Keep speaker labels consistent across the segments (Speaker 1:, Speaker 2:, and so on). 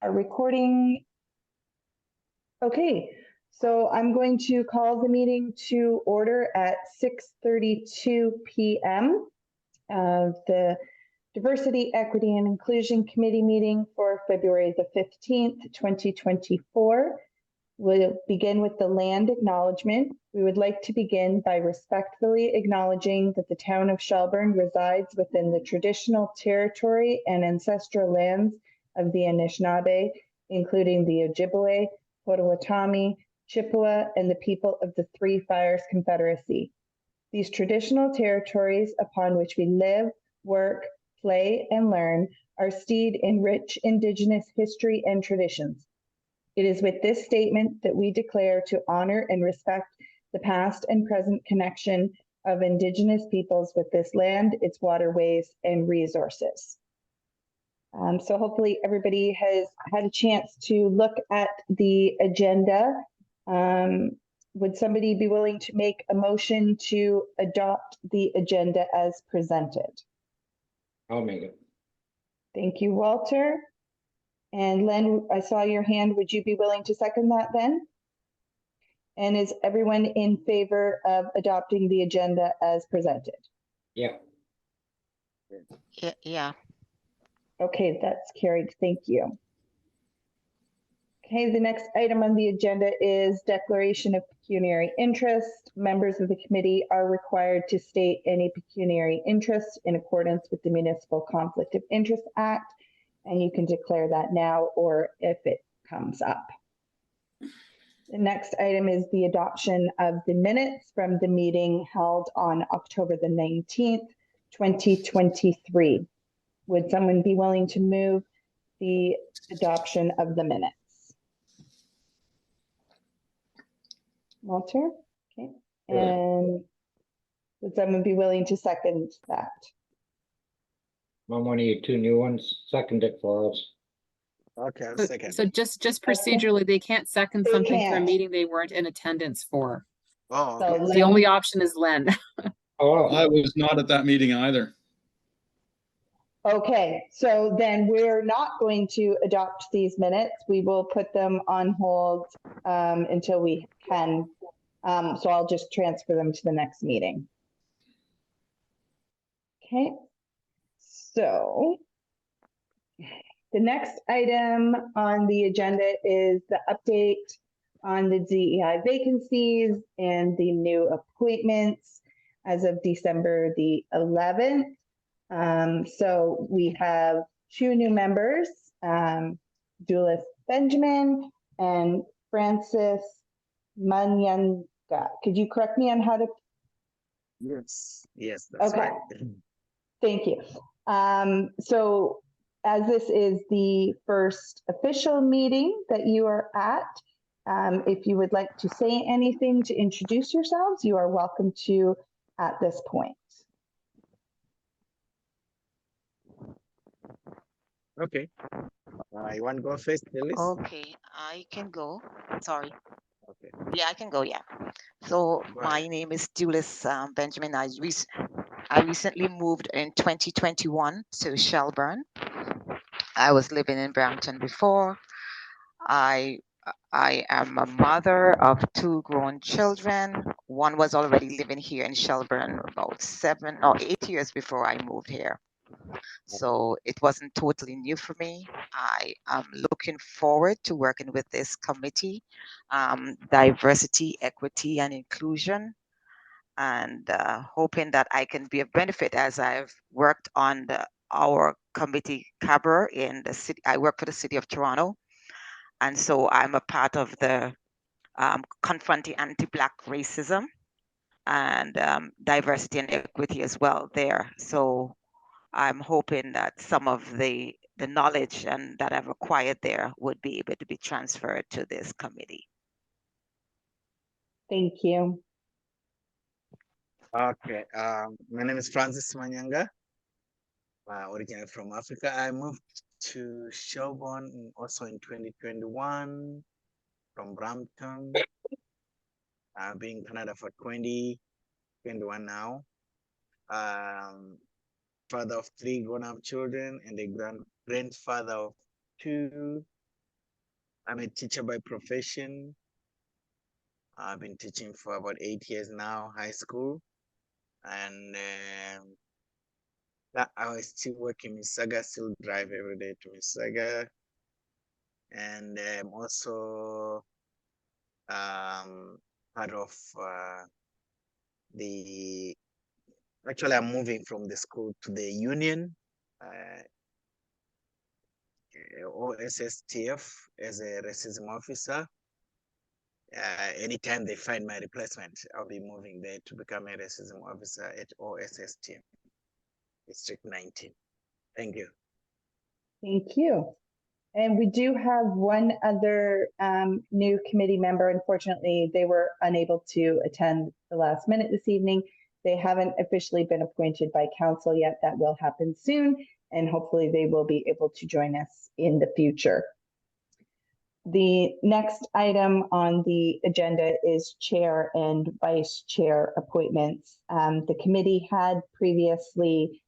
Speaker 1: Our recording. Okay, so I'm going to call the meeting to order at 6:32 p.m. of the Diversity, Equity, and Inclusion Committee meeting for February the 15th, 2024. We'll begin with the land acknowledgement. We would like to begin by respectfully acknowledging that the town of Shelburne resides within the traditional territory and ancestral lands of the Anishinaabe, including the Ojibwe, Potawatomi, Chippewa, and the people of the Three Fires Confederacy. These traditional territories upon which we live, work, play, and learn are steeped in rich Indigenous history and traditions. It is with this statement that we declare to honor and respect the past and present connection of Indigenous peoples with this land, its waterways, and resources. So hopefully everybody has had a chance to look at the agenda. Would somebody be willing to make a motion to adopt the agenda as presented?
Speaker 2: I'll make it.
Speaker 1: Thank you, Walter. And Len, I saw your hand. Would you be willing to second that then? And is everyone in favor of adopting the agenda as presented?
Speaker 2: Yeah.
Speaker 3: Yeah.
Speaker 1: Okay, that's carried. Thank you. Okay, the next item on the agenda is declaration of pecuniary interest. Members of the committee are required to state any pecuniary interest in accordance with the Municipal Conflict of Interest Act. And you can declare that now or if it comes up. The next item is the adoption of the minutes from the meeting held on October the 19th, 2023. Would someone be willing to move the adoption of the minutes? Walter? Okay. And would someone be willing to second that?
Speaker 2: One of you two new ones, second it for us.
Speaker 4: Okay, I'll second.
Speaker 5: So just procedurally, they can't second
Speaker 1: They
Speaker 5: something for a
Speaker 1: can't.
Speaker 5: meeting they weren't in attendance for.
Speaker 4: Oh,
Speaker 1: So
Speaker 4: okay.
Speaker 5: The only option is Len.
Speaker 2: Oh,
Speaker 6: I was not at that meeting either.
Speaker 1: okay, so then we're not going to adopt these minutes. We will put them on hold until we can. So I'll just transfer them to the next meeting. Okay, so the next item on the agenda is the update on the DEI vacancies and the new appointments as of December the 11th. So we have two new members, Dulis Benjamin and Francis Manyanga. Could you correct me on how to?
Speaker 4: Yes, that's
Speaker 1: Okay.
Speaker 4: right.
Speaker 1: Thank you. So as this is the first official meeting that you are at, if you would like to say anything to introduce yourselves, you are welcome to at this point.
Speaker 4: Okay. You want to go first, Ellis?
Speaker 3: Okay, I can go. Sorry.
Speaker 4: Okay.
Speaker 3: Yeah, I can go. Yeah. So my name is Dulis Benjamin. I recently moved in 2021 to Shelburne. I was living in Brampton before. I am a mother of two grown children. One was already living here in Shelburne about 7 or 8 years before I moved here. So it wasn't totally new for me. I am looking forward to working with this committee, diversity, equity, and inclusion, and hoping that I can be of benefit as I've worked on our committee CABR in the city. I work for the city of Toronto. And so I'm a part of the confronting anti-Black racism and diversity and equity as well there. So I'm hoping that some of the knowledge and that I've acquired there would be able to be transferred to this committee.
Speaker 1: Thank you.
Speaker 4: Okay. My name is Francis Manyanga. Originally from Africa. I moved to Shelburne also in 2021 from Brampton. I've been in Canada for 21 now. Father of 3 grown-up children and a grandfather of 2 I'm a teacher by profession. I've been teaching for about 8 years now, high school. And I was still working in Mississauga, still drive every day to Mississauga. And also part of actually I'm moving from the school to the union, OSSTF as a racism officer. Anytime they find my replacement, I'll be moving there to become a racism officer at OSSTF, District 19. Thank you.
Speaker 1: Thank you. And we do have one other new committee member. Unfortunately, they were unable to attend the last minute this evening. They haven't officially been appointed by council yet. That will happen soon, and hopefully they will be able to join us in the future. The next item on the agenda is chair and vice chair appointments. The committee had previously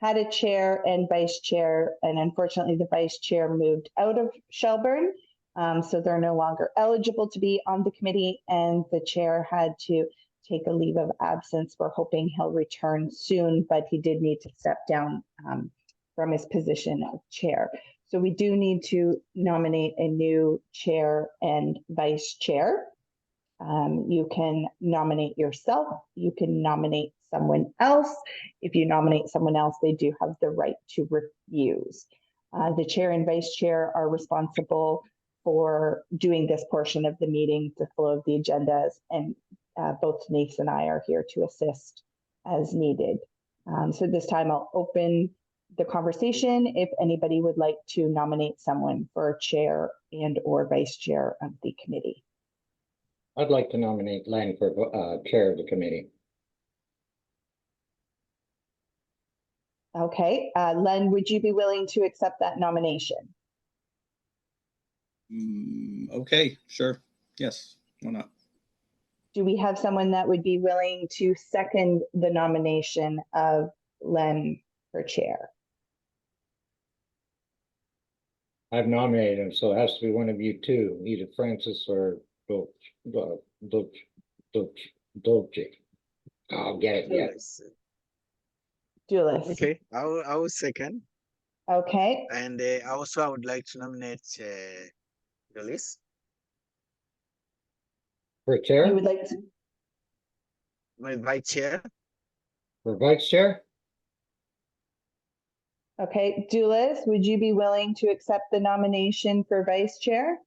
Speaker 1: had a chair and vice chair, and unfortunately the vice chair moved out of Shelburne, so they're no longer eligible to be on the committee, and the chair had to take a leave of absence. We're hoping he'll return soon, but he did need to step down from his position of chair. So we do need to nominate a new chair and vice chair. You can nominate yourself. You can nominate someone else. If you nominate someone else, they do have the right to refuse. The chair and vice chair are responsible for doing this portion of the meeting, the flow of the agendas, and both Denise and I are here to assist as needed. So this time I'll open the conversation if anybody would like to nominate someone for chair and or vice chair of the committee.
Speaker 2: I'd like to nominate Len for chair of the committee.
Speaker 1: Okay, Len, would you be willing to accept that nomination?
Speaker 6: Okay, sure. Yes, why not?
Speaker 1: Do we have someone that would be willing to second the nomination of Len for chair?
Speaker 2: I've nominated him, so it has to be one of you two, either Francis or Dolce. I'll get it, yeah.
Speaker 1: Dulis.
Speaker 4: Okay, I will second.
Speaker 1: Okay,
Speaker 4: And also I would like to nominate Dolis.
Speaker 2: For
Speaker 1: you
Speaker 2: chair,
Speaker 1: would like to,
Speaker 4: My vice chair.
Speaker 2: for vice chair,
Speaker 1: okay, Dulis, would you be willing to accept the nomination for vice chair?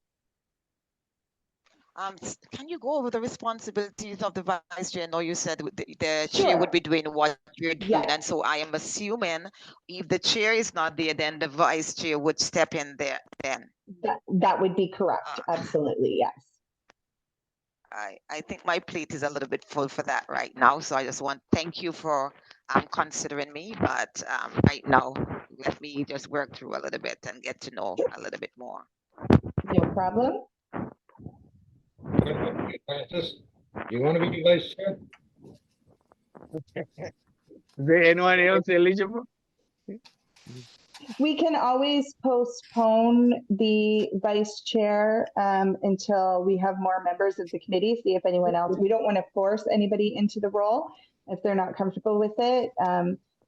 Speaker 3: Can you go over the responsibilities of the vice chair? I know you said the chair
Speaker 1: Sure.
Speaker 3: would be doing what you're doing,
Speaker 1: Yeah.
Speaker 3: and so I am assuming if the chair is not there, then the vice chair would step in there then.
Speaker 1: That would be correct. Absolutely, yes.
Speaker 3: I think my plate is a little bit full for that right now, so I just want thank you for considering me, but right now let me just work through a little bit and get to know a little bit more.
Speaker 1: No problem.
Speaker 2: Francis, do you want to be vice chair?
Speaker 4: Is there anyone else eligible?
Speaker 1: We can always postpone the vice chair until we have more members of the committee, see if anyone else, we don't want to force anybody into the role if they're not comfortable with it.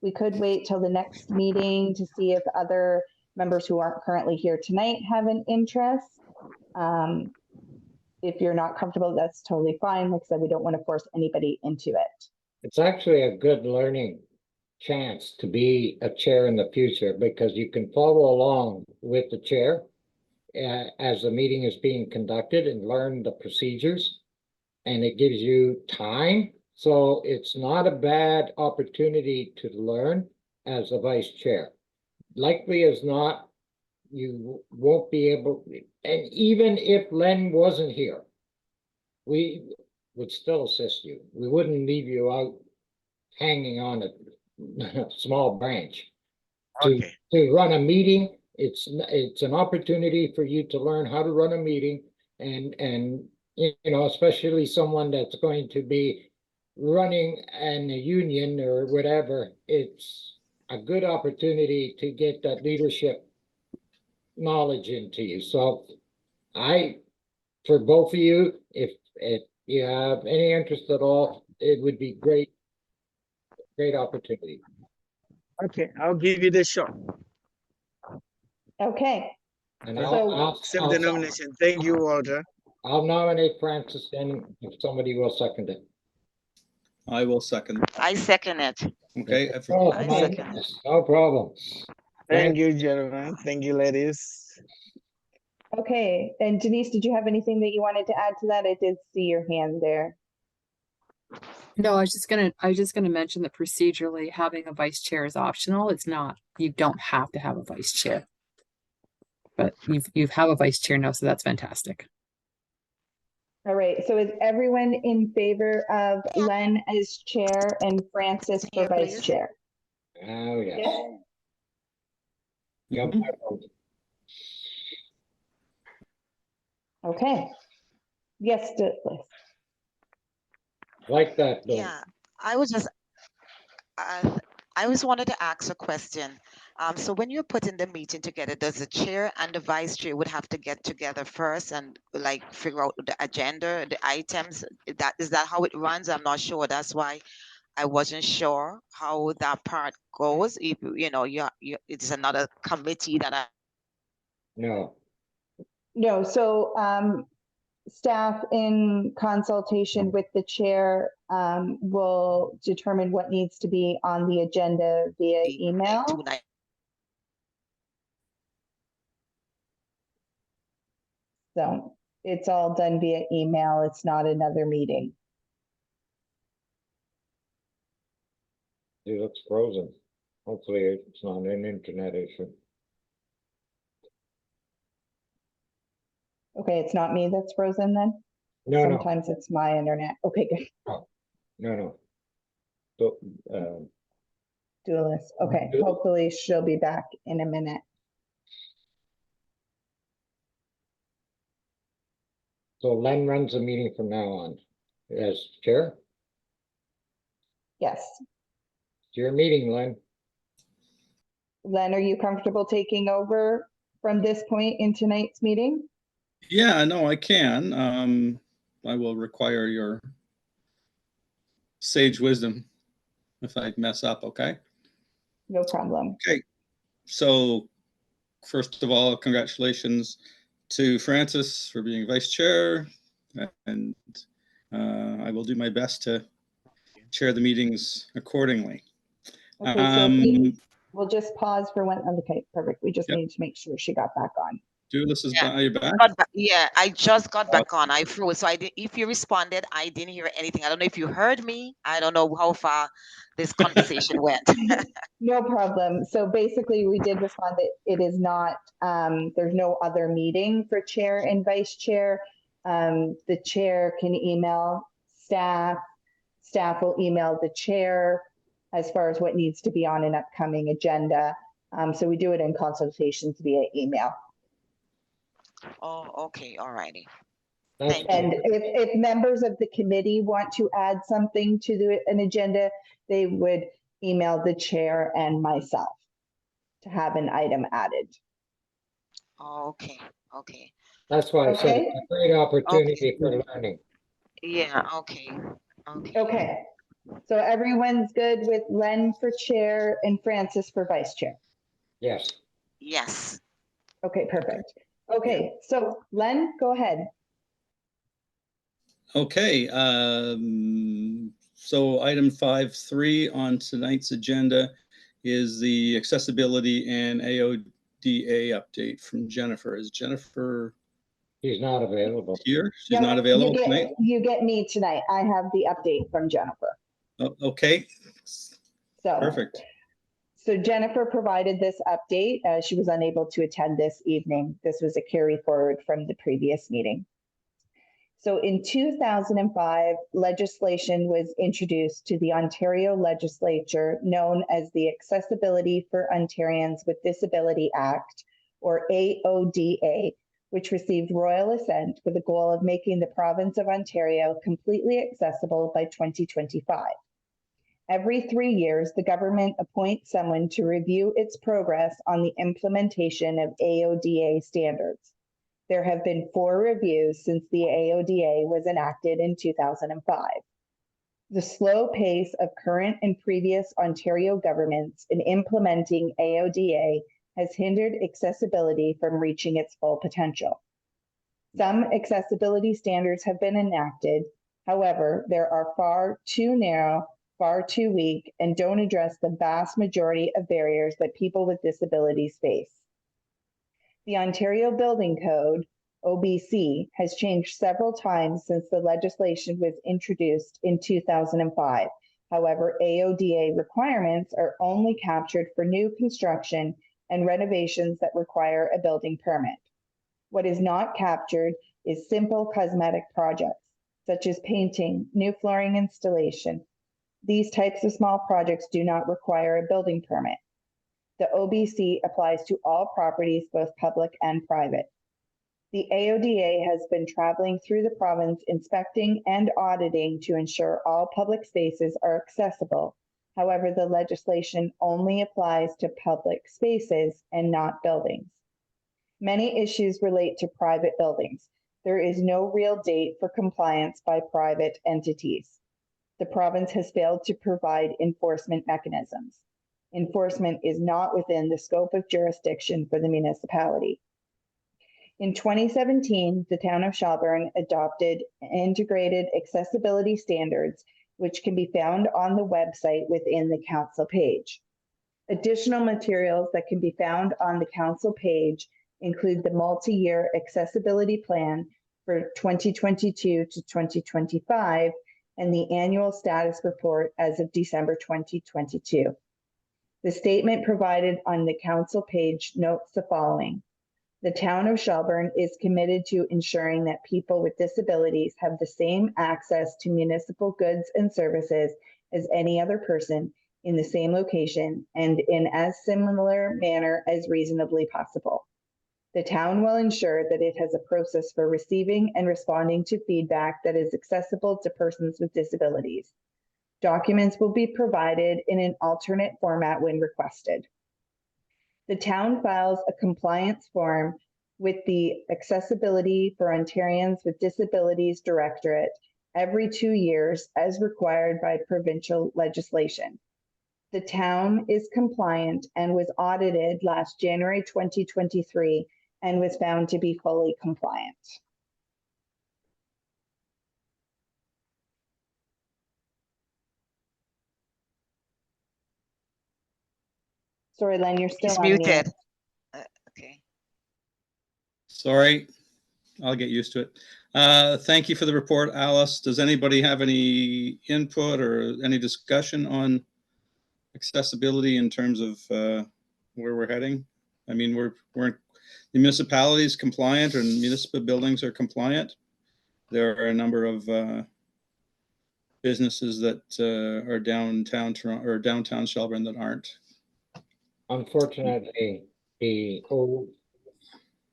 Speaker 1: We could wait till the next meeting to see if other members who aren't currently here tonight have an interest. If you're not comfortable, that's totally fine. Like I said, we don't want to force anybody into it.
Speaker 2: It's actually a good learning chance to be a chair in the future because you can follow along with the chair as the meeting is being conducted and learn the procedures, and it gives you time. So it's not a bad opportunity to learn as the vice chair. Likely as not, you won't be able, and even if Len wasn't here, we would still assist you. We wouldn't leave you out hanging on a small branch.
Speaker 4: Okay.
Speaker 2: To run a meeting, it's an opportunity for you to learn how to run a meeting, and you know, especially someone that's going to be running in a union or whatever, it's a good opportunity to get that leadership knowledge into you. So For both of you, if you have any interest at all, it would be great opportunity.
Speaker 4: Okay, I'll give you the shot.
Speaker 1: Okay,
Speaker 2: And
Speaker 4: So-
Speaker 2: I'll,
Speaker 4: Accept the nomination. Thank you, Walter.
Speaker 2: I'll nominate Francis then if somebody will second it.
Speaker 6: I will second.
Speaker 3: I second it.
Speaker 6: Okay.
Speaker 2: Oh,
Speaker 3: I
Speaker 2: my
Speaker 3: second it.
Speaker 2: goodness, no problem.
Speaker 4: Thank you, gentlemen. Thank you, ladies.
Speaker 1: okay. And Denise, did you have anything that you wanted to add to that? I did see your hand there.
Speaker 5: No, I was just gonna mention that procedurally having a vice chair is optional. It's not, you don't have to have a vice chair. But you have a vice chair now, so that's fantastic.
Speaker 1: All right, so is everyone in favor of Len as chair and Francis for
Speaker 3: Here,
Speaker 1: vice
Speaker 3: please.
Speaker 1: chair?
Speaker 2: Oh, yes.
Speaker 1: Yes.
Speaker 2: Yep.
Speaker 1: Okay. Yes, Liz.
Speaker 2: Like that, though.
Speaker 3: Yeah, I was just, I was wanted to ask a question. So when you're putting the meeting together, does the chair and the vice chair would have to get together first and like figure out the agenda, the items? Is that how it runs? I'm not sure. That's why I wasn't sure how that part goes. If you know, it's another committee that I.
Speaker 2: No,
Speaker 1: No, so staff in consultation with the chair will determine what needs to be on the agenda via
Speaker 3: be like
Speaker 1: email.
Speaker 3: 2 nights.
Speaker 1: So it's all done via email. It's not another meeting.
Speaker 2: it looks frozen. Hopefully it's not an internet issue.
Speaker 1: Okay, it's not me that's frozen then?
Speaker 2: No, no,
Speaker 1: Sometimes it's my internet. Okay, good.
Speaker 2: no. So,
Speaker 1: Duelist. Okay,
Speaker 2: Good.
Speaker 1: hopefully she'll be back in a minute.
Speaker 2: so Len runs the meeting from now on as chair.
Speaker 1: Yes.
Speaker 2: It's your meeting, Len.
Speaker 1: Len, are you comfortable taking over from this point in tonight's meeting?
Speaker 6: Yeah, no, I can. I will require your sage wisdom if I mess up, okay?
Speaker 1: No problem.
Speaker 6: So first of all, congratulations to Francis for being vice chair. And I will do my best to chair the meetings accordingly.
Speaker 1: Okay, so we-
Speaker 6: Um,
Speaker 1: we'll just pause for one. Okay, perfect. We just
Speaker 6: Yep.
Speaker 1: need to make sure she got back on.
Speaker 6: Dulis is
Speaker 3: Yeah.
Speaker 6: are you back?
Speaker 3: Yeah, I just got back on. I froze. So if you responded, I didn't hear anything. I don't know if you heard me. I don't know how far this conversation went.
Speaker 1: No problem. So basically, we did respond that it is not, there's no other meeting for chair and vice chair. The chair can email staff. Staff will email the chair as far as what needs to be on an upcoming agenda. So we do it in consultations via email.
Speaker 3: Oh, okay. All righty.
Speaker 2: That's
Speaker 3: Thank you.
Speaker 1: And if members of the committee want to add something to an agenda, they would email the chair and myself to have an item added.
Speaker 3: Oh, okay. Okay.
Speaker 2: That's why I said
Speaker 1: Okay.
Speaker 2: it's a great opportunity for learning.
Speaker 3: Yeah. Okay. Okay.
Speaker 1: Okay, so everyone's good with Len for chair and Francis for vice chair.
Speaker 2: Yes.
Speaker 3: Yes.
Speaker 1: Okay, perfect. Okay, so Len, go ahead.
Speaker 6: Okay, so item 5.3 on tonight's agenda is the accessibility and AODA update from Jennifer. Is Jennifer
Speaker 2: He's not available.
Speaker 6: here? She's
Speaker 1: Yep,
Speaker 6: not available
Speaker 1: you
Speaker 6: tonight?
Speaker 1: You get me tonight. I have the update from Jennifer.
Speaker 6: Oh, okay,
Speaker 1: So.
Speaker 6: perfect.
Speaker 1: So Jennifer provided this update. She was unable to attend this evening. This was a carry forward from the previous meeting. So in 2005, legislation was introduced to the Ontario Legislature known as the Accessibility for Ontarians with Disability Act, or AODA, which received royal assent with the goal of making the province of Ontario completely accessible by 2025. Every 3 years, the government appoints someone to review its progress on the implementation of AODA standards. There have been 4 reviews since the AODA was enacted in 2005. The slow pace of current and previous Ontario governments in implementing AODA has hindered accessibility from reaching its full potential. Some accessibility standards have been enacted. However, there are far too narrow, far too weak, and don't address the vast majority of barriers that people with disabilities face. The Ontario Building Code, OBC, has changed several times since the legislation was introduced in 2005. However, AODA requirements are only captured for new construction and renovations that require a building permit. What is not captured is simple cosmetic projects, such as painting, new flooring installation. These types of small projects do not require a building permit. The OBC applies to all properties, both public and private. The AODA has been traveling through the province inspecting and auditing to ensure all public spaces are accessible. However, the legislation only applies to public spaces and not buildings. Many issues relate to private buildings. There is no real date for compliance by private entities. The province has failed to provide enforcement mechanisms. Enforcement is not within the scope of jurisdiction for the municipality. In 2017, the town of Shelburne adopted integrated accessibility standards, which can be found on the website within the council page. Additional materials that can be found on the council page include the multi-year accessibility plan for 2022 to 2025 and the annual status report as of December 2022. The statement provided on the council page notes the following. The town of Shelburne is committed to ensuring that people with disabilities have the same access to municipal goods and services as any other person in the same location and in as similar manner as reasonably possible. The town will ensure that it has a process for receiving and responding to feedback that is accessible to persons with disabilities. Documents will be provided in an alternate format when requested. The town files a compliance form with the Accessibility for Ontarians with Disabilities Directorate every 2 years as required by provincial legislation. The town is compliant and was audited last January 2023 and was found to be fully compliant. Sorry, Len, you're still
Speaker 3: He's
Speaker 1: on mute.
Speaker 3: muted. Okay.
Speaker 6: Sorry, I'll get used to it. Thank you for the report, Alice. Does anybody have any input or any discussion on accessibility in terms of where we're heading? I mean, the municipalities compliant or municipal buildings are compliant. There are a number of businesses that are downtown Toronto or downtown Shelburne that aren't.
Speaker 2: Unfortunately, the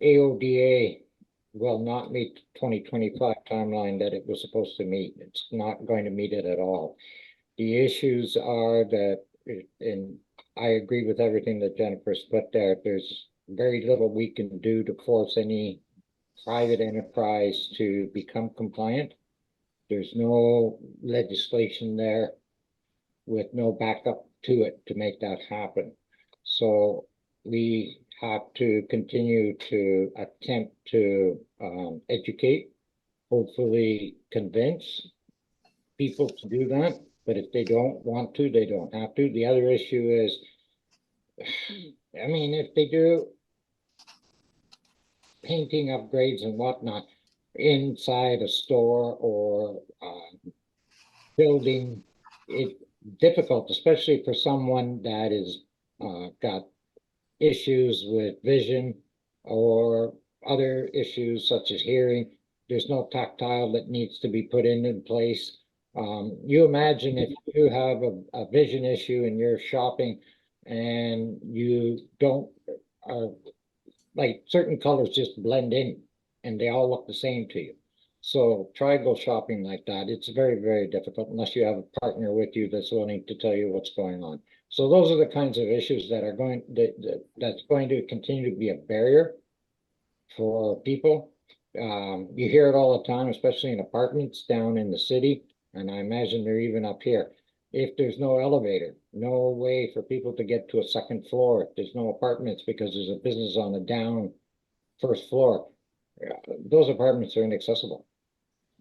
Speaker 2: AODA will not meet the 2025 timeline that it was supposed to meet. It's not going to meet it at all. The issues are that, and I agree with everything that Jennifer's put there, there's very little we can do to force any private enterprise to become compliant. There's no legislation there with no backup to it to make that happen. So we have to continue to attempt to educate, hopefully convince people to do that. But if they don't want to, they don't have to. The other issue is, I mean, if they do painting upgrades and whatnot inside a store or building, it's difficult, especially for someone that is got issues with vision or other issues such as hearing. There's no tactile that needs to be put in place. You imagine if you have a vision issue and you're shopping and you don't, like certain colors just blend in and they all look the same to you. So try go shopping like that. It's very, very difficult unless you have a partner with you that's willing to tell you what's going on. So those are the kinds of issues that are that's going to continue to be a barrier for people. You hear it all the time, especially in apartments down in the city, and I imagine they're even up here. If there's no elevator, no way for people to get to a second floor, if there's no apartments because there's a business on the down first floor, those apartments are inaccessible.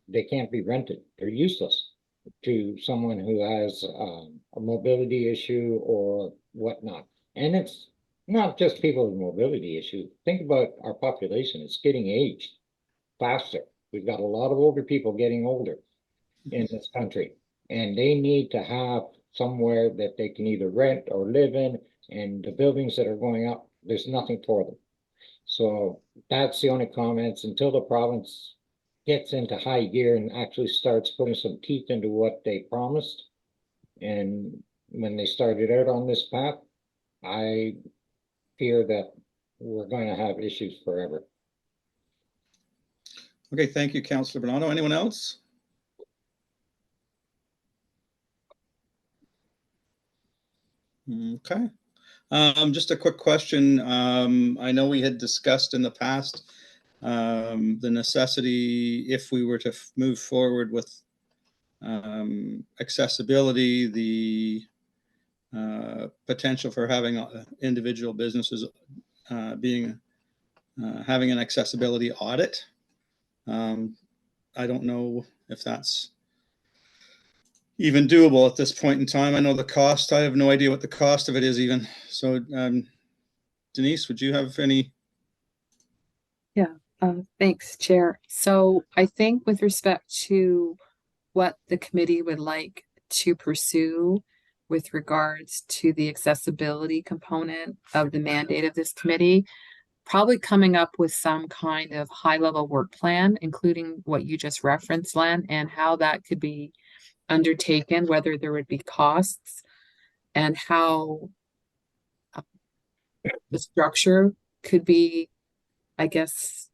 Speaker 2: They can't be rented. They're useless to someone who has a mobility issue or whatnot. And it's not just people with mobility issue. Think about our population. It's getting aged faster. We've got a lot of older people getting older in this country, and they need to have somewhere that they can either rent or live in, and the buildings that are going up, there's nothing for them. So that's the only comments until the province gets into high gear and actually starts putting some teeth into what they promised. And when they started out on this path, I fear that we're going to have issues forever.
Speaker 6: Okay, thank you, Councillor Bernardo. Anyone else? Okay. Just a quick question. I know we had discussed in the past the necessity, if we were to move forward with accessibility, the potential for having individual businesses having an accessibility audit. I don't know if that's even doable at this point in time. I know the cost, I have no idea what the cost of it is even. So Denise, would you have any?
Speaker 5: Thanks, Chair. So I think with respect to what the committee would like to pursue with regards to the accessibility component of the mandate of this committee, probably coming up with some kind of high-level work plan, including what you just referenced, Len, and how that could be undertaken, whether there would be costs, and how the structure could be, I guess,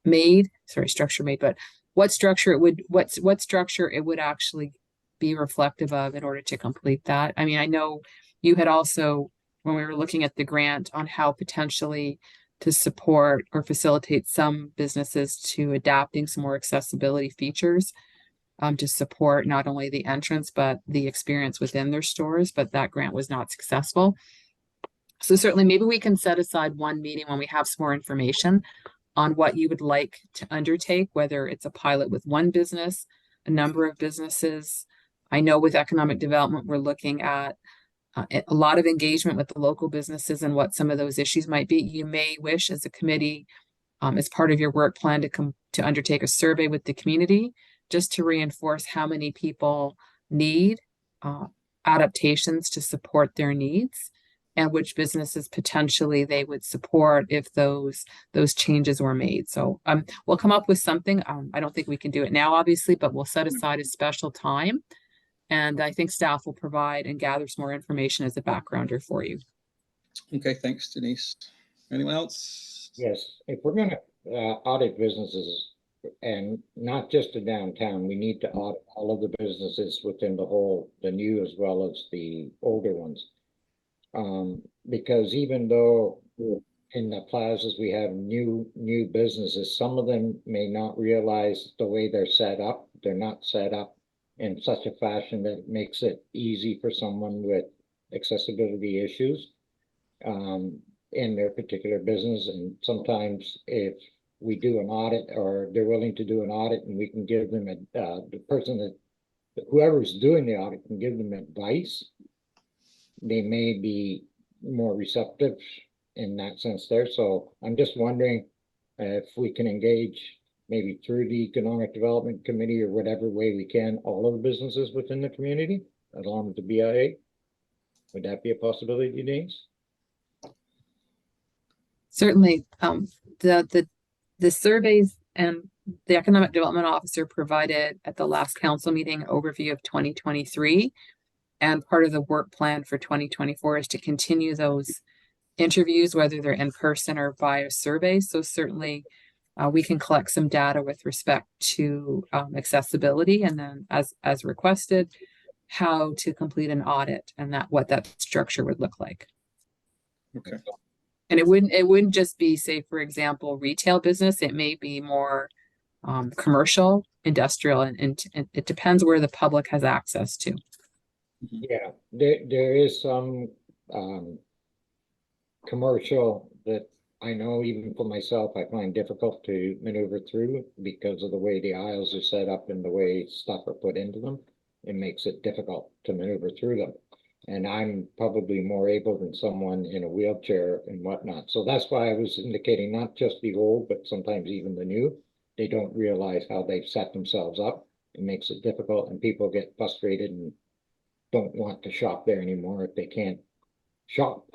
Speaker 5: but what structure it would actually be reflective of in order to complete that. I mean, I know you had also, when we were looking at the grant, on how potentially to support or facilitate some businesses to adapting some more accessibility features to support not only the entrance, but the experience within their stores, but that grant was not successful. So certainly maybe we can set aside one meeting when we have some more information on what you would like to undertake, whether it's a pilot with one business, a number of businesses. I know with economic development, we're looking at a lot of engagement with the local businesses and what some of those issues might be. You may wish as a committee, as part of your work plan, to undertake a survey with the community, just to reinforce how many people need adaptations to support their needs, and which businesses potentially they would support if those changes were made. So we'll come up with something. I don't think we can do it now, obviously, but we'll set aside a special time. And I think staff will provide and gather some more information as a backgrounder for you.
Speaker 6: Okay, thanks, Denise. Anyone else?
Speaker 2: Yes, if we're going to audit businesses, and not just the downtown, we need to audit all of the businesses within the new as well as the older ones. Because even though in the plazas we have new businesses, some of them may not realize the way they're set up. They're not set up in such a fashion that makes it easy for someone with accessibility issues in their particular business. And sometimes if we do an audit, or they're willing to do an audit, and we can give them the person that whoever's doing the audit can give them advice, they may be more receptive in that sense there. So I'm just wondering if we can engage maybe through the Economic Development Committee or whatever way we can, all of the businesses within the community, along with the BIA. Would that be a possibility, Denise?
Speaker 5: Certainly, the surveys and the Economic Development Officer provided at the last council meeting overview of 2023. And part of the work plan for 2024 is to continue those interviews, whether they're in person or via survey. So certainly we can collect some data with respect to accessibility, and then as requested, how to complete an audit and what that structure would look like.
Speaker 6: Okay.
Speaker 5: And it wouldn't just be, say, for example, retail business. It may be more commercial, industrial, and it depends where the public has access to.
Speaker 2: Yeah, there is some commercial that I know even for myself, I find difficult to maneuver through because of the way the aisles are set up and the way stuff are put into them. It makes it difficult to maneuver through them. And I'm probably more able than someone in a wheelchair and whatnot. So that's why I was indicating not just the old, but sometimes even the new. They don't realize how they've set themselves up. It makes it difficult and people get frustrated and don't want to shop there anymore if they can't shop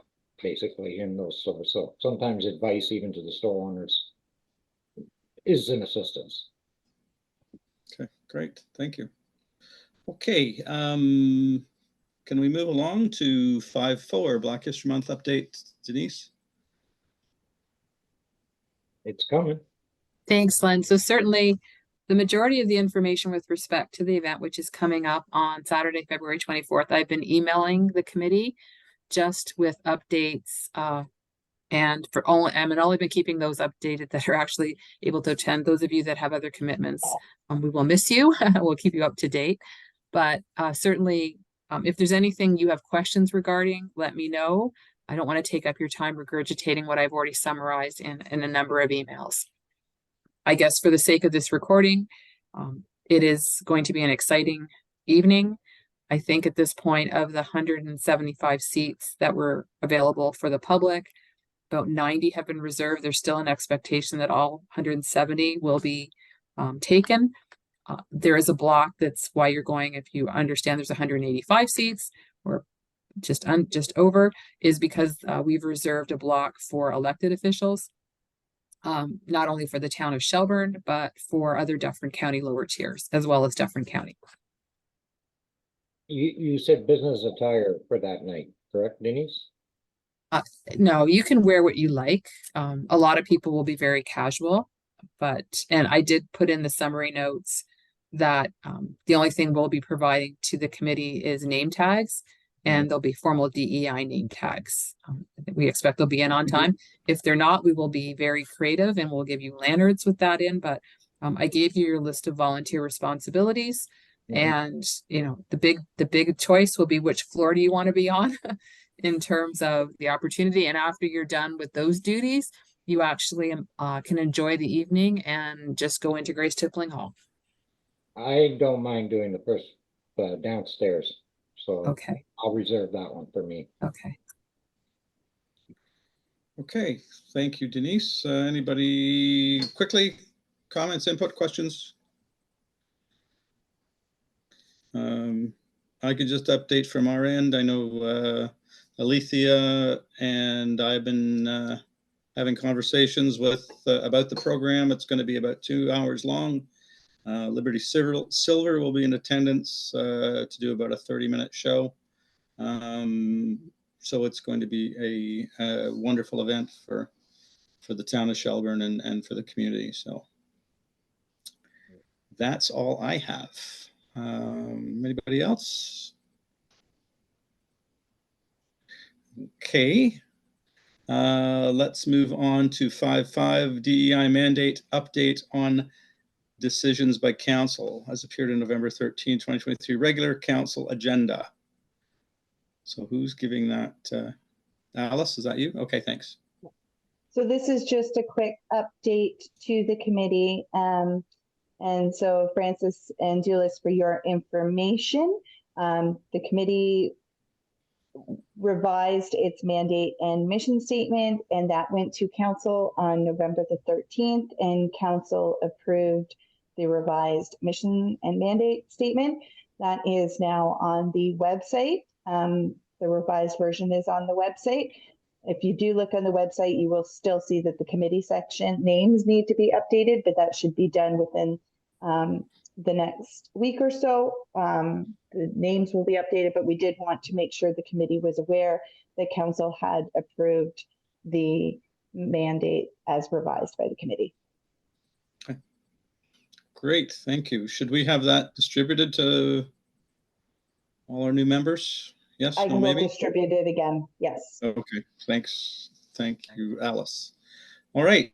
Speaker 2: basically in those stores. So sometimes advice even to the store owners is an assistance.
Speaker 6: Okay, great. Thank you. Okay, can we move along to 5.4 Black History Month update, Denise?
Speaker 2: It's coming.
Speaker 5: Thanks, Len. So certainly the majority of the information with respect to the event, which is coming up on Saturday, February 24th, I've been emailing the committee just with updates. And I've only been keeping those updated that are actually able to attend. Those of you that have other commitments, we will miss you. We'll keep you up to date. But certainly, if there's anything you have questions regarding, let me know. I don't want to take up your time regurgitating what I've already summarized in a number of emails. I guess for the sake of this recording, it is going to be an exciting evening. I think at this point, of the 175 seats that were available for the public, about 90 have been reserved. There's still an expectation that all 170 will be taken. There is a block, that's why you're going, if you understand there's 185 seats or just over, is because we've reserved a block for elected officials, not only for the town of Shelburne, but for other Dufferin County lower tiers, as well as Dufferin County.
Speaker 2: You said business attire for that night, correct, Denise?
Speaker 5: No, you can wear what you like. A lot of people will be very casual, and I did put in the summary notes that the only thing we'll be providing to the committee is name tags, and there'll be formal DEI name tags. We expect they'll be in on time. If they're not, we will be very creative and we'll give you lanyards with that in, but I gave you your list of volunteer responsibilities. And the big choice will be which floor do you want to be on in terms of the opportunity. And after you're done with those duties, you actually can enjoy the evening and just go into Grace Tippling Hall.
Speaker 2: I don't mind doing the first downstairs, so
Speaker 5: Okay.
Speaker 2: I'll reserve that one for me.
Speaker 5: Okay.
Speaker 6: Okay, thank you, Denise. Anybody quickly, comments, input, questions? I could just update from our end. I know Alethea and I've been having conversations with about the program. It's going to be about 2 hours long. Liberty Silver will be in attendance to do about a 30-minute show. So it's going to be a wonderful event for the town of Shelburne and for the community. So that's all I have. Anybody else? Okay. Let's move on to 5.5 DEI mandate update on decisions by council as appeared in November 13, 2023 regular council agenda. So who's giving that? Alice, is that you? Okay, thanks.
Speaker 1: So this is just a quick update to the committee. And so Francis and Dulis, for your information, the committee revised its mandate and mission statement, and that went to council on November the 13th, and council approved the revised mission and mandate statement. That is now on the website. The revised version is on the website. If you do look on the website, you will still see that the committee section names need to be updated, but that should be done within the next week or so. The names will be updated, but we did want to make sure the committee was aware that council had approved the mandate as revised by the committee.
Speaker 6: Okay. Great, thank you. Should we have that distributed to all our new members? Yes,
Speaker 1: I
Speaker 6: no,
Speaker 1: will
Speaker 6: maybe?
Speaker 1: distribute it again, yes.
Speaker 6: Okay, thanks. Thank you, Alice. All right.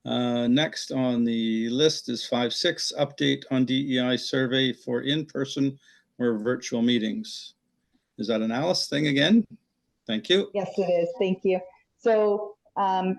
Speaker 6: Next on the list is 5.6, update on DEI survey for in-person or virtual meetings. Is that an Alice thing again? Thank you.
Speaker 1: Yes, it is. Thank you. So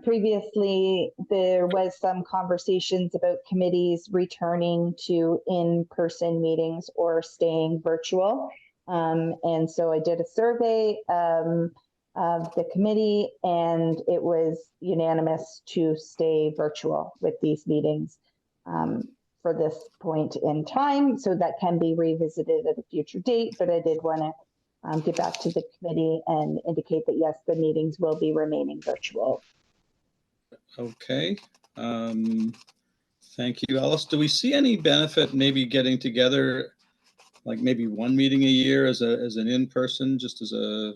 Speaker 1: previously, there was some conversations about committees returning to in-person meetings or staying virtual. And so I did a survey of the committee, and it was unanimous to stay virtual with these meetings for this point in time. So that can be revisited at a future date, but I did want to get back to the committee and indicate that yes, the meetings will be remaining virtual.
Speaker 6: Okay. Thank you, Alice. Do we see any benefit maybe getting together, like maybe one meeting a year as an in-person, just as a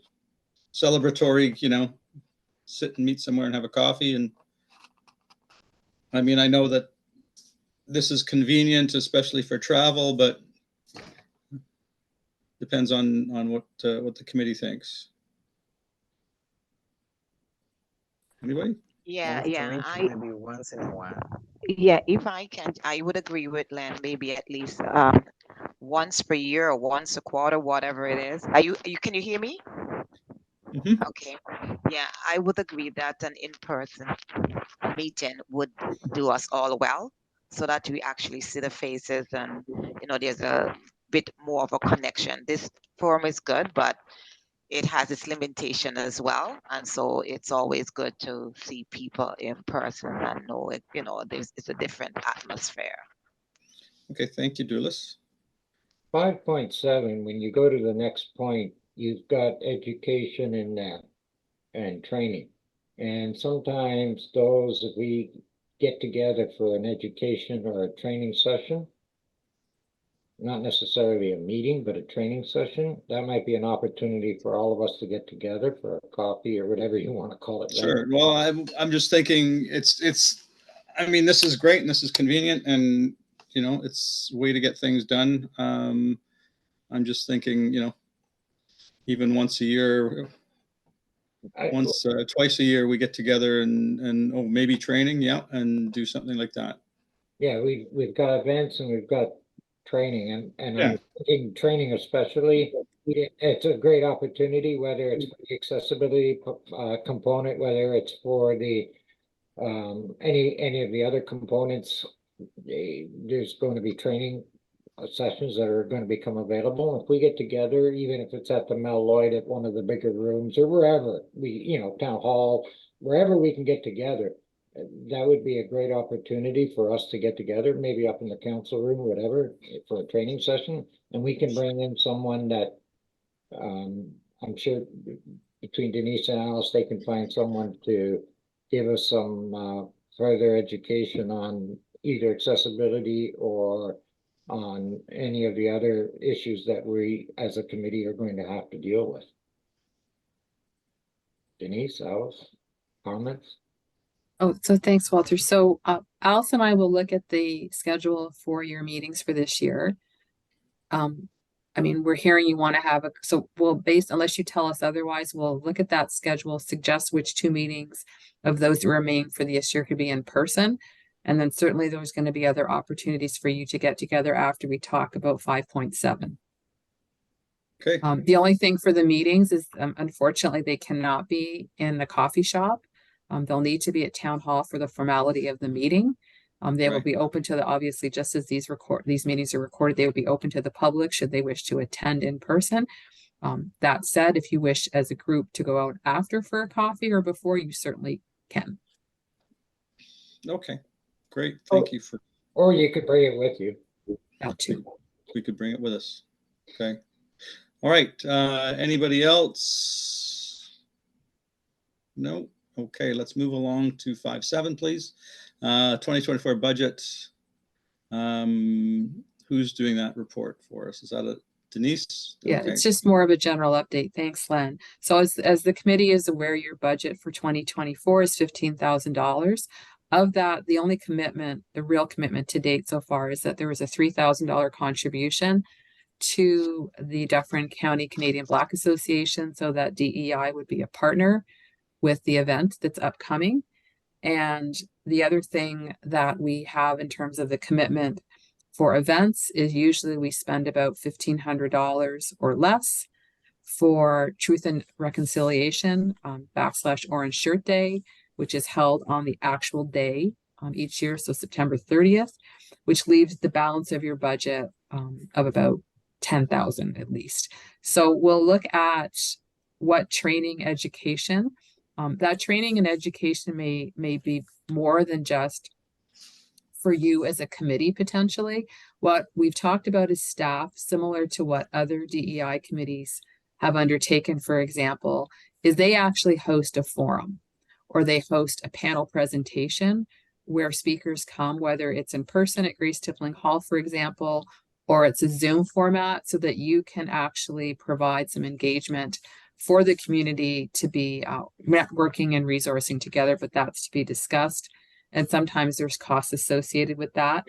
Speaker 6: celebratory, sit and meet somewhere and have a coffee? And I mean, I know that this is convenient, especially for travel, but depends on what the committee thinks. Anybody?
Speaker 3: Yeah,
Speaker 4: Nice to meet you, maybe once in a while.
Speaker 3: if I can, I would agree with Len, maybe at least once per year or once a quarter, whatever it is. Can you hear me?
Speaker 6: Mhm.
Speaker 3: Okay. Yeah, I would agree that an in-person meeting would do us all well, so that we actually see the faces and there's a bit more of a connection. This forum is good, but it has its limitation as well, and so it's always good to see people in person and know it. It's a different atmosphere.
Speaker 6: Okay, thank you, Dulis.
Speaker 2: 5.7, when you go to the next point, you've got education in there and training. And sometimes those, if we get together for an education or a training session, not necessarily a meeting, but a training session, that might be an opportunity for all of us to get together for a coffee or whatever you want to call it.
Speaker 6: Sure. Well, I'm just thinking I mean, this is great and this is convenient and, it's a way to get things done. I'm just thinking, even once a year, twice a year, we get together and maybe training. Yeah. And do something like that.
Speaker 2: Yeah, we've got events and we've got training and
Speaker 6: Yeah.
Speaker 2: I'm thinking training especially, it's a great opportunity, whether it's for the accessibility component, whether it's for the any of the other components. There's going to be training sessions that are going to become available. If we get together, even if it's at the Mel Lloyd at one of the bigger rooms or wherever town hall, wherever we can get together, that would be a great opportunity for us to get together, maybe up in the council room, whatever, for a training session. And we can bring in someone that I'm sure between Denise and Alice, they can find someone to give us some further education on either accessibility or on any of the other issues that we as a committee are going to have to deal with. Denise, Alice, comments?
Speaker 5: Oh, so thanks, Walter. So Alice and I will look at the schedule for your meetings for this year. I mean, we're hearing you want to have so we'll unless you tell us otherwise, we'll look at that schedule, suggest which 2 meetings of those that remain for this year could be in person. And then certainly there's going to be other opportunities for you to get together after we talk about 5.7.
Speaker 6: Okay.
Speaker 5: The only thing for the meetings is unfortunately they cannot be in the coffee shop. They'll need to be at town hall for the formality of the meeting. They will be open to obviously, just as these meetings are recorded, they will be open to the public should they wish to attend in person. That said, if you wish as a group to go out after for a coffee or before, you certainly can.
Speaker 6: Okay, great. Thank you for.
Speaker 2: Or you could bring it with you.
Speaker 5: That too.
Speaker 6: We could bring it with us. Okay. All right. Anybody else? No. Okay, let's move along to 5.7, please. 2024 budget. Who's doing that report for us? Is that Denise?
Speaker 5: Yeah,
Speaker 6: Okay.
Speaker 5: it's just more of a general update. Thanks, Len. So as the committee is aware, your budget for 2024 is $15,000. Of that, the only commitment, the real commitment to date so far is that there was a $3,000 contribution to the Dufferin County Canadian Black Association so that DEI would be a partner with the event that's upcoming. And the other thing that we have in terms of the commitment for events is usually we spend about $1,500 or less for Truth and Reconciliation / Orange Shirt Day, which is held on the actual day each year, so September 30th, which leaves the balance of your budget of about 10,000 at least. So we'll look at what training education, that training and education may be more than just for you as a committee potentially. What we've talked about is staff, similar to what other DEI committees have undertaken, for example, is they actually host a forum or they host a panel presentation where speakers come, whether it's in person at Grace Tippling Hall, for example, or it's a Zoom format, so that you can actually provide some engagement for the community to be networking and resourcing together, but that's to be discussed. And sometimes there's costs associated with that.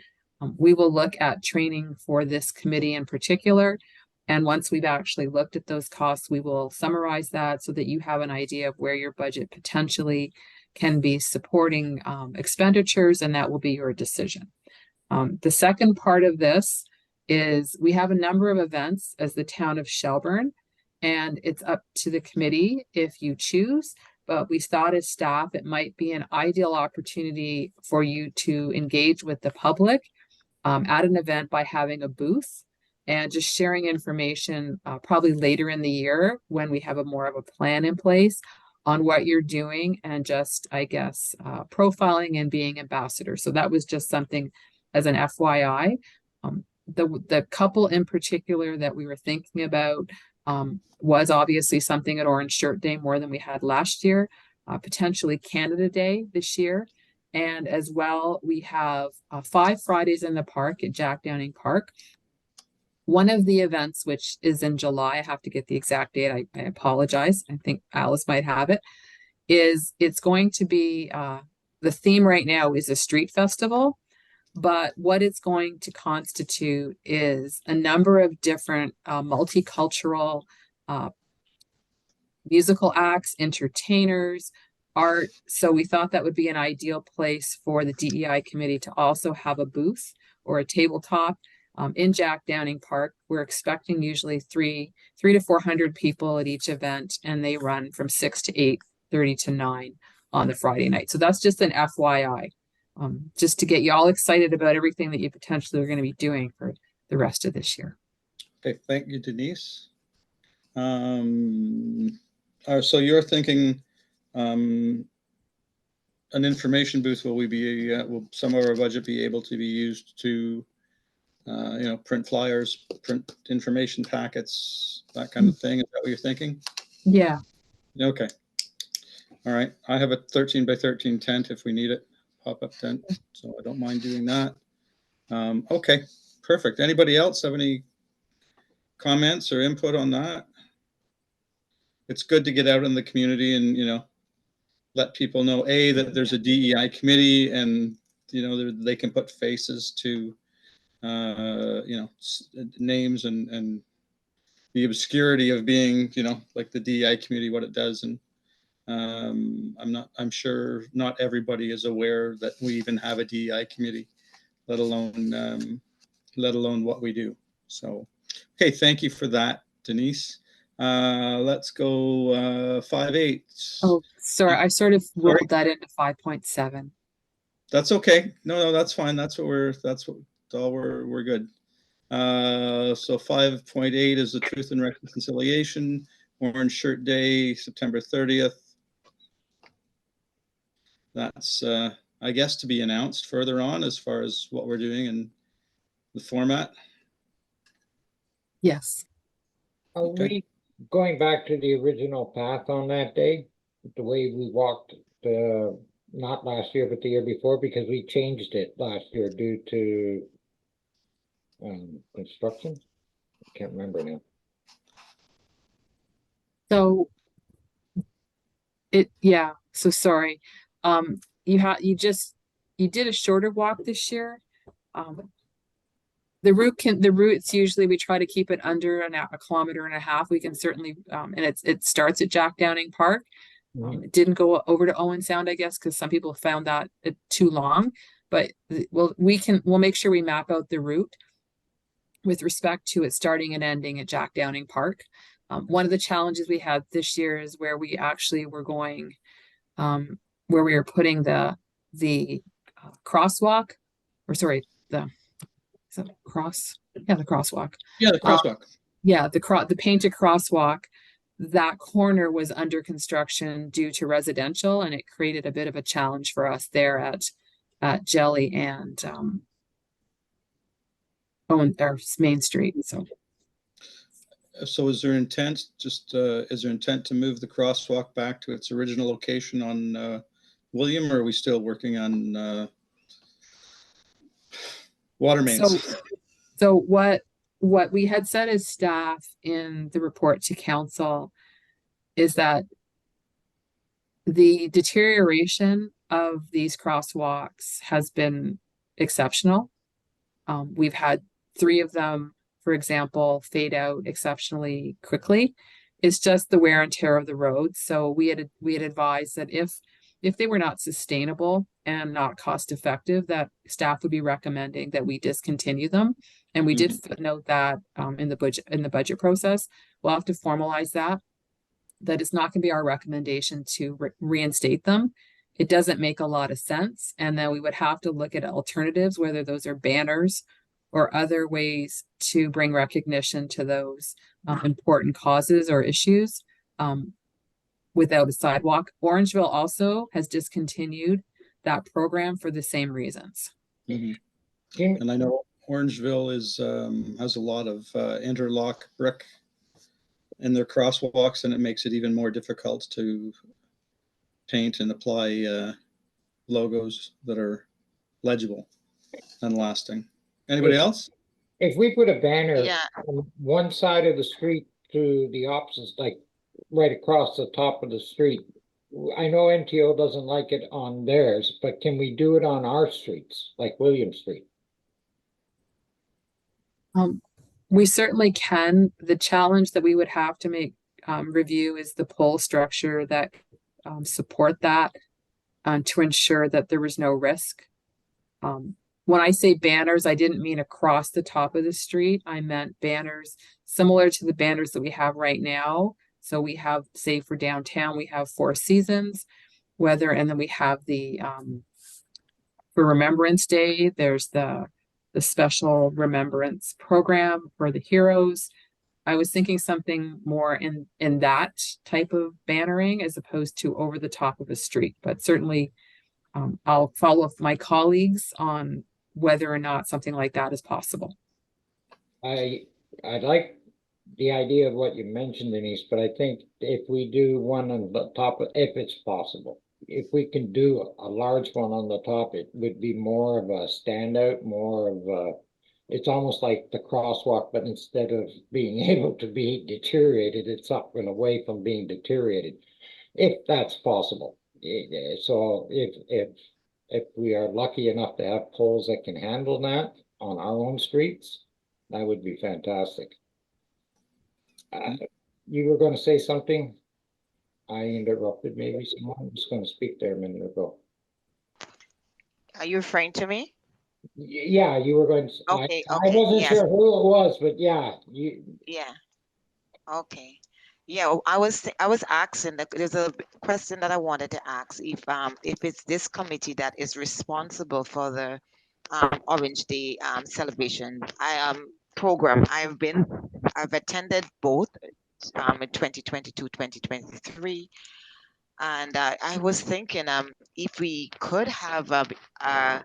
Speaker 5: We will look at training for this committee in particular. And once we've actually looked at those costs, we will summarize that so that you have an idea of where your budget potentially can be supporting expenditures, and that will be your decision. The second part of this is we have a number of events as the town of Shelburne, and it's up to the committee if you choose, but we thought as staff it might be an ideal opportunity for you to engage with the public at an event by having a booth and just sharing information probably later in the year when we have more of a plan in place on what you're doing and just, I guess, profiling and being ambassador. So that was just something as an FYI. The couple in particular that we were thinking about was obviously something at Orange Shirt Day more than we had last year, potentially Canada Day this year. And as well, we have 5 Fridays in the Park at Jack Downing Park. One of the events, which is in July, I have to get the exact date, I apologize, I think Alice might have it, it's going to be, the theme right now is a street festival, but what it's going to constitute is a number of different multicultural musical acts, entertainers, art. So we thought that would be an ideal place for the DEI committee to also have a booth or a tabletop in Jack Downing Park. We're expecting usually 300 to 400 people at each event, and they run from 6 to 8:30 to 9 on the Friday night. So that's just an FYI, just to get you all excited about everything that you potentially are going to be doing for the rest of this year.
Speaker 6: Okay, thank you, Denise. So you're thinking an information booth, will some of our budget be able to be used to print flyers, print information packets, that kind of thing? Is that what you're thinking?
Speaker 5: Yeah.
Speaker 6: Okay. All right. I have a 13 by 13 tent if we need it, pop-up tent, so I don't mind doing that. Okay, perfect. Anybody else have any comments or input on that? It's good to get out in the community and, let people know, that there's a DEI committee and, they can put faces to names and the obscurity of being, like the DEI committee, what it does. And I'm sure not everybody is aware that we even have a DEI committee, let alone what we do. So, okay. Thank you for that, Denise. Let's go 5.8.
Speaker 5: Oh, sorry. I sort of rolled that into 5.7.
Speaker 6: That's okay. No, that's fine. That's we're good. So 5.8 is the Truth and Reconciliation, Orange Shirt Day, September 30th. That's, I guess, to be announced further on as far as what we're doing and the format.
Speaker 5: Yes.
Speaker 2: Are we going back to the original path on that day, the way we walked, not last year, but the year before, because we changed it last year due to construction? I can't remember now.
Speaker 5: So so sorry. You did a shorter walk this year. The routes usually we try to keep it under a kilometer and a half. We can certainly, and it starts at Jack Downing Park.
Speaker 2: Mhm.
Speaker 5: It didn't go over to Owen Sound, I guess, because some people found that too long. But we'll make sure we map out the route with respect to it starting and ending at Jack Downing Park. One of the challenges we had this year is where we actually were going, where we were putting the crosswalk, or sorry, the crosswalk.
Speaker 6: Yeah, the crosswalk.
Speaker 5: Yeah, the painted crosswalk. That corner was under construction due to residential, and it created a bit of a challenge for us there at Jelly and Main Street.
Speaker 6: So is there intent, is there intent to move the crosswalk back to its original location on William, or are we still working on water mains?
Speaker 5: So what we had said as staff in the report to council is that the deterioration of these crosswalks has been exceptional. We've had 3 of them, for example, fade out exceptionally quickly. It's just the wear and tear of the road. So we had advised that if they were not sustainable and not cost effective, that staff would be recommending that we discontinue them. And we did footnote that in the budget process. We'll have to formalize that. That is not going to be our recommendation to reinstate them. It doesn't make a lot of sense. And then we would have to look at alternatives, whether those are banners or other ways to bring recognition to those important causes or issues without a sidewalk. Orangeville also has discontinued that program for the same reasons.
Speaker 6: And I know Orangeville has a lot of interlock brick in their crosswalks, and it makes it even more difficult to paint and apply logos that are legible and lasting. Anybody else?
Speaker 2: If we put a banner
Speaker 3: Yeah.
Speaker 2: on one side of the street to the opposite, like right across the top of the street, I know NTO doesn't like it on theirs, but can we do it on our streets, like William Street?
Speaker 5: We certainly can. The challenge that we would have to make review is the pole structure that support that to ensure that there was no risk. When I say banners, I didn't mean across the top of the street. I meant banners similar to the banners that we have right now. So we have, say, for downtown, we have Four Seasons, and then we have the for Remembrance Day, there's the special remembrance program for the heroes. I was thinking something more in that type of bannering as opposed to over the top of a street, but certainly I'll follow up with my colleagues on whether or not something like that is possible.
Speaker 2: I like the idea of what you mentioned, Denise, but I think if we do one on the top, if it's possible, if we can do a large one on the top, it would be more of a standout, more of a, it's almost like the crosswalk, but instead of being able to be deteriorated, it's up and away from being deteriorated, if that's possible. So if we are lucky enough to have poles that can handle that on our own streets, that would be fantastic. You were going to say something? I interrupted maybe someone was going to speak there a minute ago.
Speaker 3: Are you referring to me?
Speaker 2: Yeah, you were going to.
Speaker 3: Okay,
Speaker 2: I
Speaker 3: okay,
Speaker 2: wasn't
Speaker 3: yes.
Speaker 2: sure who it was, but yeah, you.
Speaker 3: Yeah. Okay. Yeah, I was asking that there's a question that I wanted to ask if it's this committee that is responsible for the Orange Day celebration program. I've attended both in 2022, 2023. And I was thinking if we could have an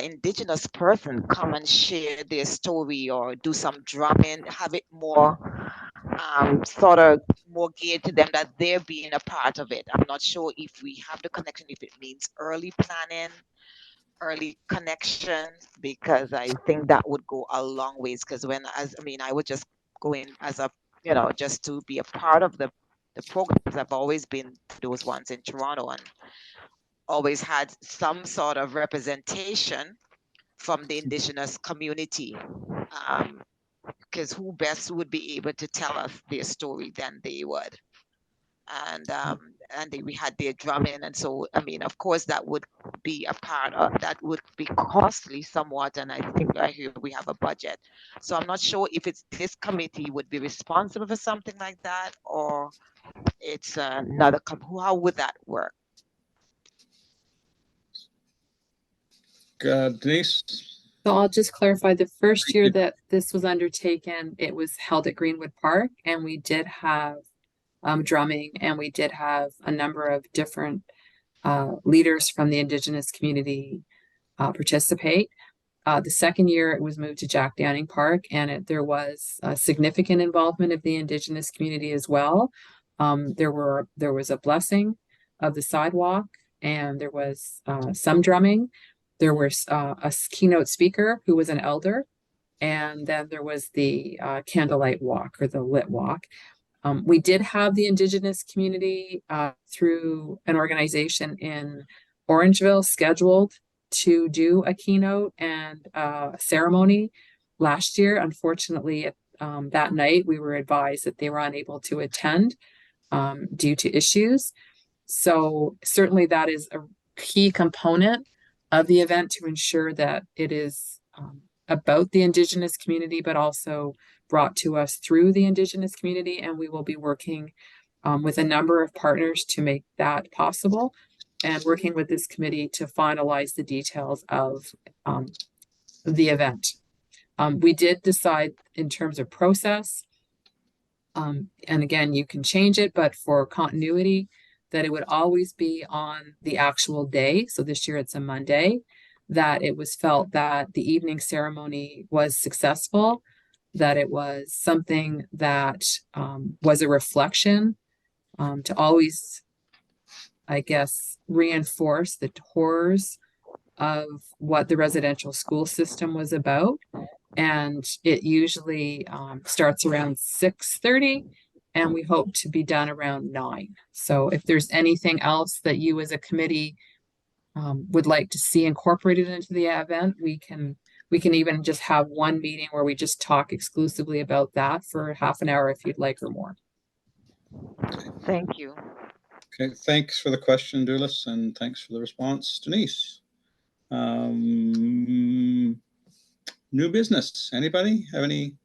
Speaker 3: indigenous person come and share their story or do some drumming, have it more sort of more geared to them, that they're being a part of it. I'm not sure if we have the connection, if it means early planning, early connections, because I think that would go a long ways. Because I would just go in as a, just to be a part of the programs. I've always been to those ones in Toronto and always had some sort of representation from the Indigenous community. Because who best would be able to tell us their story than they would? we had their drumming, and so I mean, of course, that would be a part of that would be costly somewhat, and I think I hear we have a budget, so I'm not sure if it's this committee would be responsible for something like that, or it's another how would that work?
Speaker 6: Denise?
Speaker 5: So I'll just clarify, the first year that this was undertaken, it was held at Greenwood Park, and we did have drumming, and we did have a number of different leaders from the Indigenous community participate. The second year it was moved to Jack Downing Park, and there was a significant involvement of the Indigenous community as well. There was a blessing of the sidewalk, and there was some drumming. There was a keynote speaker who was an elder, and then there was the candlelight walk, or the lit walk. We did have the Indigenous community through an organization in Orangeville scheduled to do a keynote and ceremony last year. Unfortunately, that night we were advised that they were unable to attend due to issues. So certainly that is a key component of the event, to ensure that it is about the Indigenous community, but also brought to us through the Indigenous community. And we will be working with a number of partners to make that possible, and working with this committee to finalize the details of the event. We did decide in terms of process, and again, you can change it, but for continuity, that it would always be on the actual day. So this year it's a Monday, that it was felt that the evening ceremony was successful, that it was something that was a reflection to always, I guess, reinforce the horrors of what the residential school system was about. And it usually starts around 6:30, and we hope to be done around 9. So if there's anything else that you as a committee would like to see incorporated into the event, we can even just have one meeting where we just talk exclusively about that for half an hour if you'd like, or more.
Speaker 3: Thank you.
Speaker 6: Okay, thanks for the question, Dulis, and thanks for the response, Denise. New business. Anybody have any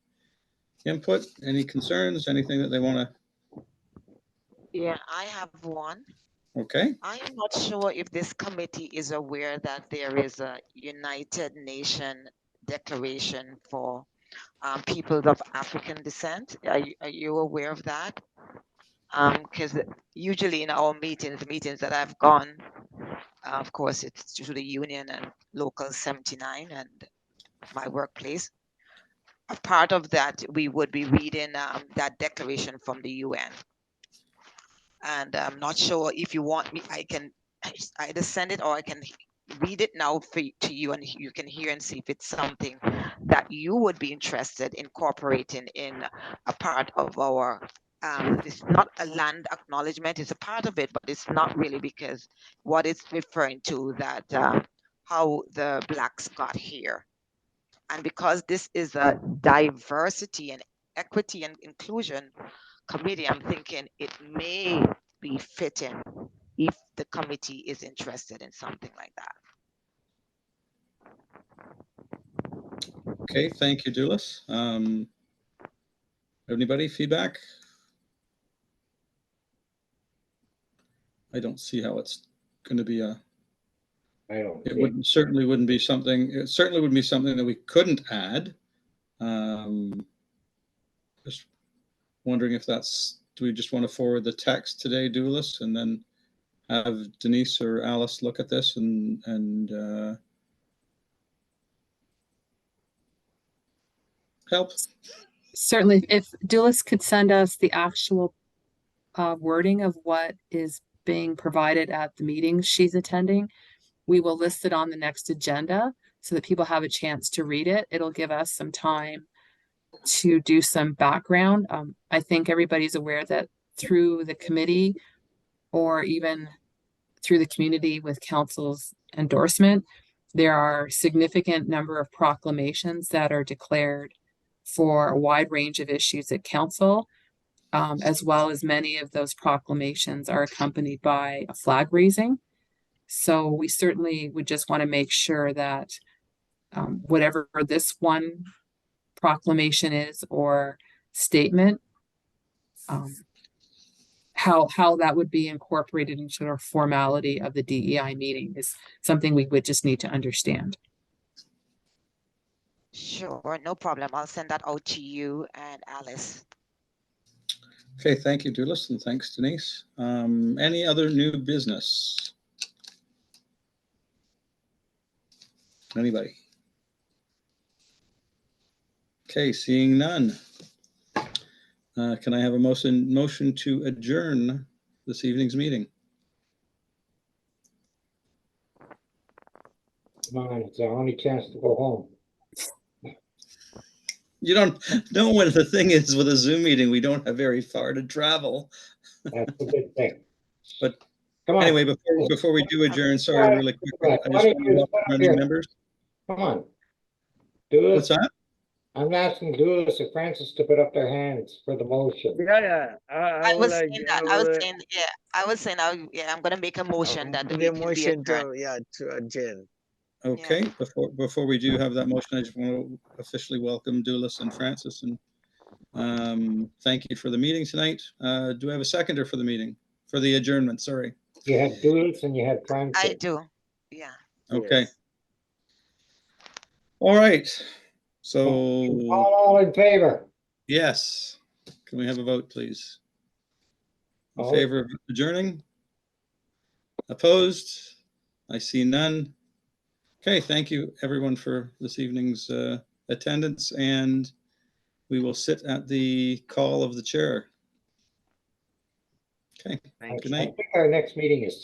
Speaker 6: input, any concerns, anything that they want to?
Speaker 3: Yeah, I have one.
Speaker 6: Okay.
Speaker 3: I am not sure if this committee is aware that there is a United Nations Declaration for peoples of African descent. Are you aware of that? Because usually in our meetings that I've gone, of course, it's to the union and local 79 and my workplace. A part of that, we would be reading that declaration from the UN. And I'm not sure if you want me, I can either send it or I can read it now to you, and you can hear and see if it's something that you would be interested in incorporating in a part of our it's not a land acknowledgement, it's a part of it, but it's not really, because what it's referring to that how the Blacks got here. And because this is a diversity and equity and inclusion committee, I'm thinking it may be fitting if the committee is interested in something like that.
Speaker 6: Okay, thank you, Dulis. Anybody feedback? I don't see how it's going to be a.
Speaker 2: I don't.
Speaker 6: It certainly wouldn't be something. It certainly would be something that we couldn't add. Just wondering if that's. Do we just want to forward the text today, Dulis, and then have Denise or Alice look at this and help?
Speaker 5: Certainly, if Dulis could send us the actual wording of what is being provided at the meetings she's attending, we will list it on the next agenda so that people have a chance to read it. It'll give us some time to do some background. I think everybody's aware that through the committee, or even through the community with council's endorsement, there are significant number of proclamations that are declared for a wide range of issues at council. as well as many of those proclamations are accompanied by a flag raising. So we certainly would just want to make sure that whatever this one proclamation is or statement, how that would be incorporated into the formality of the DEI meeting is something we would just need to understand.
Speaker 3: Sure, no problem. I'll send that out to you and Alice.
Speaker 6: Okay, thank you, Dulis, and thanks, Denise. Any other new business? Anybody? Okay, seeing none. Can I have a motion to adjourn this evening's meeting?
Speaker 2: Come on, it's our only chance to go home.
Speaker 6: You don't know when the thing is with a Zoom meeting, we don't have very far to travel.
Speaker 2: That's a good thing.
Speaker 6: But
Speaker 2: Come on.
Speaker 6: anyway, before we do adjourn, sorry, really quick, I just want to welcome our new members.
Speaker 2: Come on. Do
Speaker 6: What's
Speaker 2: it.
Speaker 6: that?
Speaker 2: I'm asking Dulis or Francis to put up their hands for the motion.
Speaker 4: Yeah.
Speaker 3: I
Speaker 4: would
Speaker 3: was
Speaker 4: like,
Speaker 3: saying that. I was saying, yeah, I was saying, I'm going to make a motion that the
Speaker 4: the
Speaker 3: meeting be
Speaker 4: motion
Speaker 3: adjourned.
Speaker 4: to adjourn.
Speaker 6: Okay, before we do have that motion, I just want to officially welcome Dulis and Francis, and thank you for the meeting tonight. Do I have a seconder for the meeting, for the adjournment? Sorry.
Speaker 2: You had Dulis and you had Francis.
Speaker 3: I do. Yeah.
Speaker 6: Okay.
Speaker 4: Yes.
Speaker 6: All right. So
Speaker 2: All in favor?
Speaker 6: yes, can we have a vote, please? In
Speaker 2: All-
Speaker 6: favor of adjourning? Opposed? I see none. Okay, thank you everyone for this evening's attendance, and we will sit at the call of the chair. Okay,
Speaker 4: Thank
Speaker 6: good
Speaker 2: I
Speaker 6: night.
Speaker 2: think our next meeting is